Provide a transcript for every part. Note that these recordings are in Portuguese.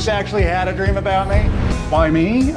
just actually had a dream about me? Why me?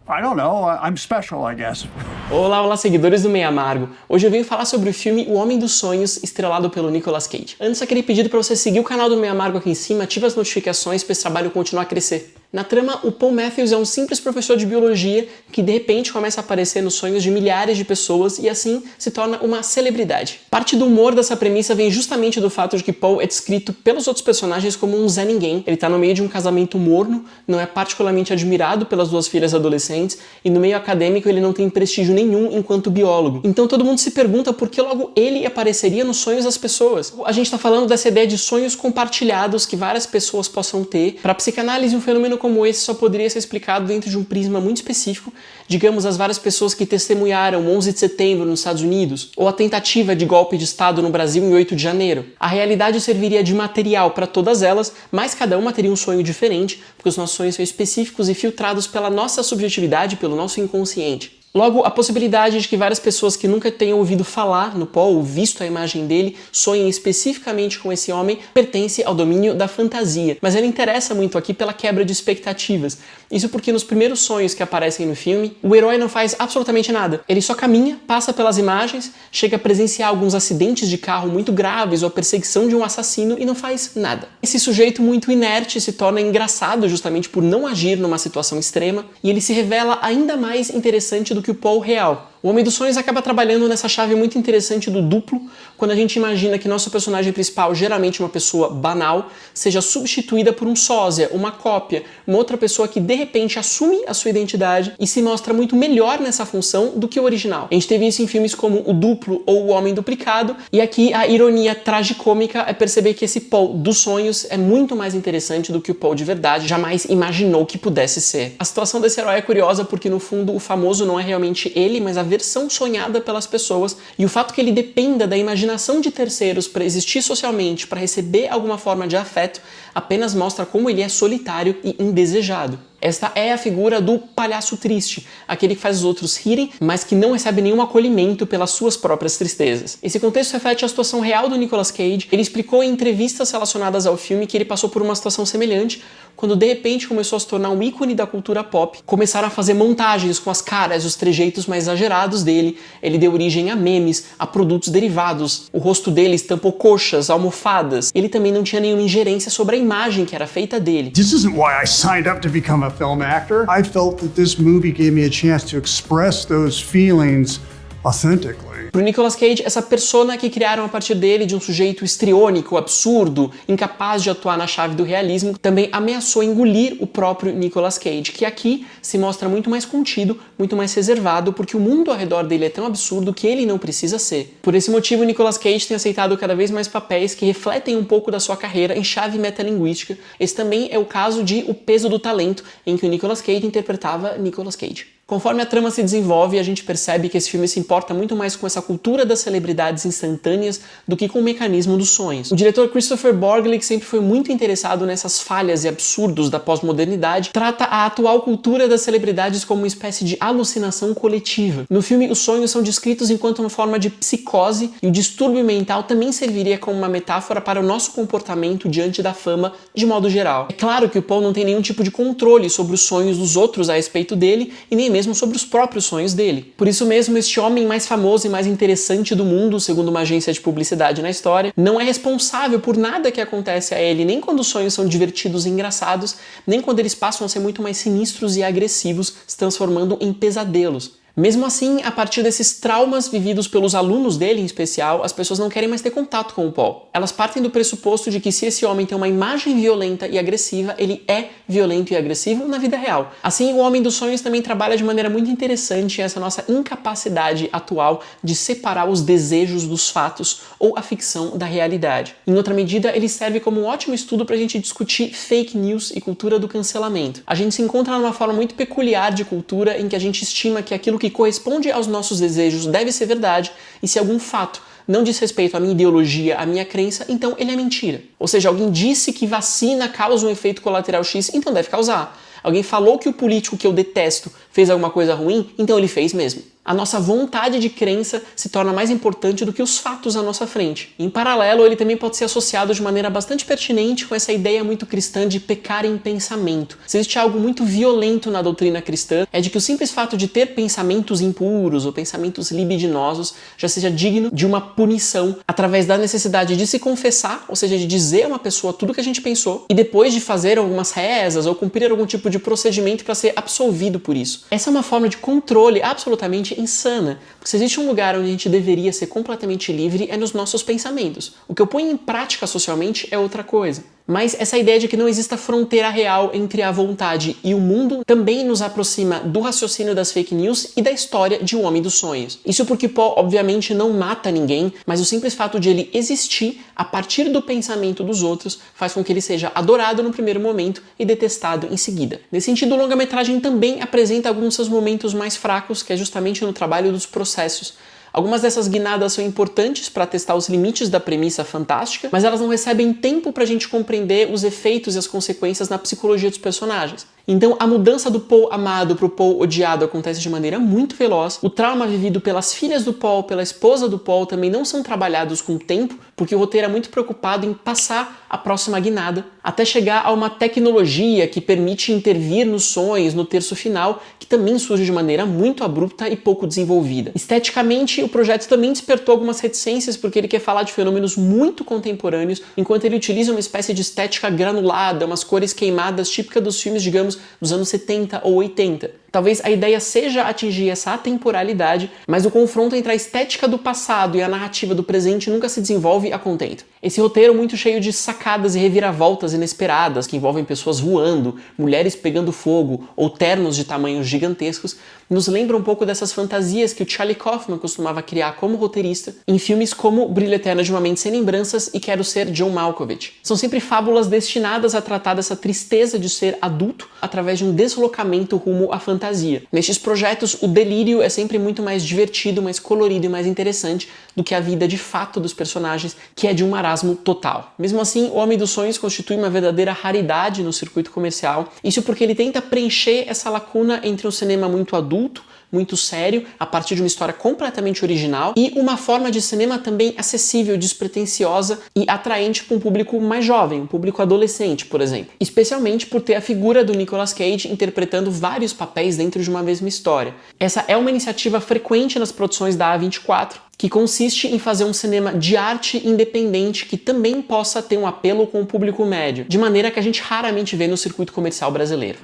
I don't know. I'm special, I guess. Olá, seguidores do Meio Amargo. Hoje eu venho falar sobre o filme O Homem dos Sonhos, estrelado pelo Nicolas Cage. Antes, aquele pedido para você seguir o canal do Meio Amargo aqui em cima, ativa as notificações para esse trabalho continuar a crescer. Na trama, o Paul Matthews é um simples professor de biologia que de repente começa a aparecer nos sonhos de milhares de pessoas e assim se torna uma celebridade. Parte do humor dessa premissa vem justamente do fato de que Paul é descrito pelos outros personagens como um Zé Ninguém. Ele tá no meio de um casamento morno, não é particularmente admirado pelas duas filhas adolescentes e no meio acadêmico ele não tem prestígio nenhum enquanto biólogo. Então todo mundo se pergunta por que logo ele apareceria nos sonhos das pessoas. A gente tá falando dessa ideia de sonhos compartilhados que várias pessoas possam ter. Para a psicanálise, um fenômeno como esse só poderia ser explicado dentro de um prisma muito específico, digamos as várias pessoas que testemunharam o 11 de setembro nos Estados Unidos, ou a tentativa de golpe de Estado no Brasil em 8 de janeiro. A realidade serviria de material para todas elas, mas cada uma teria um sonho diferente, porque os nossos sonhos são específicos e filtrados pela nossa subjetividade, pelo nosso inconsciente. Logo, a possibilidade de que várias pessoas que nunca tenham ouvido falar no Paul ou visto a imagem dele sonhem especificamente com esse homem pertence ao domínio da fantasia. Mas ela interessa muito aqui pela quebra de expectativas. Isso porque nos primeiros sonhos que aparecem no filme, o herói não faz absolutamente nada. Ele só caminha, passa pelas imagens, chega a presenciar alguns acidentes de carro muito graves ou a perseguição de um assassino e não faz nada. Esse sujeito muito inerte se torna engraçado justamente por não agir numa situação extrema e ele se revela ainda mais interessante do que o Paul real. O Homem dos Sonhos acaba trabalhando nessa chave muito interessante do duplo, quando a gente imagina que nosso personagem principal, geralmente uma pessoa banal, seja substituída por um sósia, uma cópia, uma outra pessoa que de repente assume a sua identidade e se mostra muito melhor nessa função do que o original. A gente teve isso em filmes como O Duplo ou O Homem Duplicado, e aqui a ironia tragicômica é perceber que esse Paul dos sonhos é muito mais interessante do que o Paul de verdade jamais imaginou que pudesse ser. A situação desse herói é curiosa porque no fundo o famoso não é realmente ele, mas a versão sonhada pelas pessoas, e o fato que ele dependa da imaginação de terceiros para existir socialmente, para receber alguma forma de afeto, apenas mostra como ele é solitário e indesejado. Esta é a figura do palhaço triste, aquele que faz os outros rirem, mas que não recebe nenhum acolhimento pelas suas próprias tristezas. Esse contexto reflete a situação real do Nicolas Cage. Ele explicou em entrevistas relacionadas ao filme que ele passou por uma situação semelhante, quando de repente começou a se tornar um ícone da cultura pop. Começaram a fazer montagens com as caras, os trejeitos mais exagerados dele, ele deu origem a memes, a produtos derivados, o rosto dele estampou coxas, almofadas, ele também não tinha nenhuma ingerência sobre a imagem que era feita dele. This isn't why I signed up to become a film actor. I felt that this movie gave me a chance to express those feelings authentically. Pro Nicolas Cage, essa persona que criaram a partir dele, de um sujeito histriônico, absurdo, incapaz de atuar na chave do realismo, também ameaçou engolir o próprio Nicolas Cage, que aqui se mostra muito mais contido, muito mais reservado, porque o mundo ao redor dele é tão absurdo que ele não precisa ser. Por esse motivo, Nicolas Cage tem aceitado cada vez mais papéis que refletem um pouco da sua carreira em chave metalinguística. Esse também é o caso de O Peso do Talento, em que o Nicolas Cage interpretava Nicolas Cage. Conforme a trama se desenvolve, a gente percebe que esse filme se importa muito mais com essa cultura das celebridades instantâneas do que com o mecanismo dos sonhos. O diretor Christopher Borgli, que sempre foi muito interessado nessas falhas e absurdos da pós-modernidade, trata a atual cultura das celebridades como uma espécie de alucinação coletiva. No filme, os sonhos são descritos enquanto uma forma de psicose e o distúrbio mental também serviria como uma metáfora para o nosso comportamento diante da fama de modo geral. É claro que o Paul não tem nenhum tipo de controle sobre os sonhos dos outros a respeito dele e nem mesmo sobre os próprios sonhos dele. Por isso mesmo, este homem mais famoso e mais interessante do mundo, segundo uma agência de publicidade na história, não é responsável por nada que acontece a ele, nem quando os sonhos são divertidos e engraçados, nem quando eles passam a ser muito mais sinistros e agressivos, se transformando em pesadelos. Mesmo assim, a partir desses traumas vividos pelos alunos dele em especial, as pessoas não querem mais ter contato com o Paul. Elas partem do pressuposto de que se esse homem tem uma imagem violenta e agressiva, ele é violento e agressivo na vida real. Assim, o Homem dos Sonhos também trabalha de maneira muito interessante essa nossa incapacidade atual de separar os desejos dos fatos ou a ficção da realidade. Em outra medida, ele serve como um ótimo estudo para a gente discutir fake news e cultura do cancelamento. A gente se encontra numa forma muito peculiar de cultura em que a gente estima que aquilo que corresponde aos nossos desejos deve ser verdade, e se algum fato não diz respeito à minha ideologia, à minha crença, então ele é mentira. Ou seja, alguém disse que vacina causa um efeito colateral X, então deve causar. Alguém falou que o político que eu detesto fez alguma coisa ruim, então ele fez mesmo. A nossa vontade de crença se torna mais importante do que os fatos à nossa frente. Em paralelo, ele também pode ser associado de maneira bastante pertinente com essa ideia muito cristã de pecar em pensamento. Se existe algo muito violento na doutrina cristã, é de que o simples fato de ter pensamentos impuros ou pensamentos libidinosos já seja digno de uma punição através da necessidade de se confessar, ou seja, de dizer a uma pessoa tudo que a gente pensou e depois de fazer algumas rezas ou cumprir algum tipo de procedimento para ser absolvido por isso. Essa é uma forma de controle absolutamente insana, porque se existe um lugar onde a gente deveria ser completamente livre é nos nossos pensamentos. O que eu ponho em prática socialmente é outra coisa. Mas essa ideia de que não exista fronteira real entre a vontade e o mundo também nos aproxima do raciocínio das fake news e da história de Um Homem dos Sonhos. Isso porque Poe, obviamente, não mata ninguém, mas o simples fato de ele existir a partir do pensamento dos outros faz com que ele seja adorado no primeiro momento e detestado em seguida. Nesse sentido, o longa-metragem também apresenta alguns dos seus momentos mais fracos, que é justamente no trabalho dos processos. Algumas dessas guinadas são importantes para testar os limites da premissa fantástica, mas elas não recebem tempo para a gente compreender os efeitos e as consequências na psicologia dos personagens. Então, a mudança do Poe amado para o Poe odiado acontece de maneira muito veloz. O trauma vivido pelas filhas do Poe, pela esposa do Poe, também não são trabalhados com tempo, porque o roteiro é muito preocupado em passar a próxima guinada, até chegar a uma tecnologia que permite intervir nos sonhos no terço final, que também surge de maneira muito abrupta e pouco desenvolvida. Esteticamente, o projeto também despertou algumas reticências, porque ele quer falar de fenômenos muito contemporâneos, enquanto ele utiliza uma espécie de estética granulada, umas cores queimadas típica dos filmes, digamos, dos anos 70 ou 80. Talvez a ideia seja atingir essa atemporalidade, mas o confronto entre a estética do passado e a narrativa do presente nunca se desenvolve a contento. Esse roteiro muito cheio de sacadas e reviravoltas inesperadas, que envolvem pessoas voando, mulheres pegando fogo ou ternos de tamanhos gigantescos, nos lembra um pouco dessas fantasias que o Charlie Kaufman costumava criar como roteirista em filmes como Brilho Eterno de uma Mente Sem Lembranças e Quero Ser John Malkovich. São sempre fábulas destinadas a tratar dessa tristeza de ser adulto através de um deslocamento rumo à fantasia. Nestes projetos, o delírio é sempre muito mais divertido, mais colorido e mais interessante do que a vida de fato dos personagens, que é de um marasmo total. Mesmo assim, O Homem dos Sonhos constitui uma verdadeira raridade no circuito comercial, isso porque ele tenta preencher essa lacuna entre um cinema muito adulto, muito sério, a partir de uma história completamente original e uma forma de cinema também acessível, despretensiosa e atraente para um público mais jovem, um público adolescente, por exemplo. Especialmente por ter a figura do Nicolas Cage interpretando vários papéis dentro de uma mesma história. Essa é uma iniciativa frequente nas produções da A24, que consiste em fazer um cinema de arte independente que também possa ter um apelo com o público médio, de maneira que a gente raramente vê no circuito comercial brasileiro.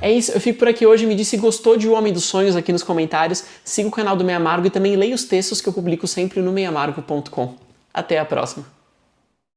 É isso, eu fico por aqui hoje. Me diz se gostou de O Homem dos Sonhos aqui nos comentários. Siga o canal do Meio Amargo e também leia os textos que eu publico sempre no meiamargo.com. Até a próxima!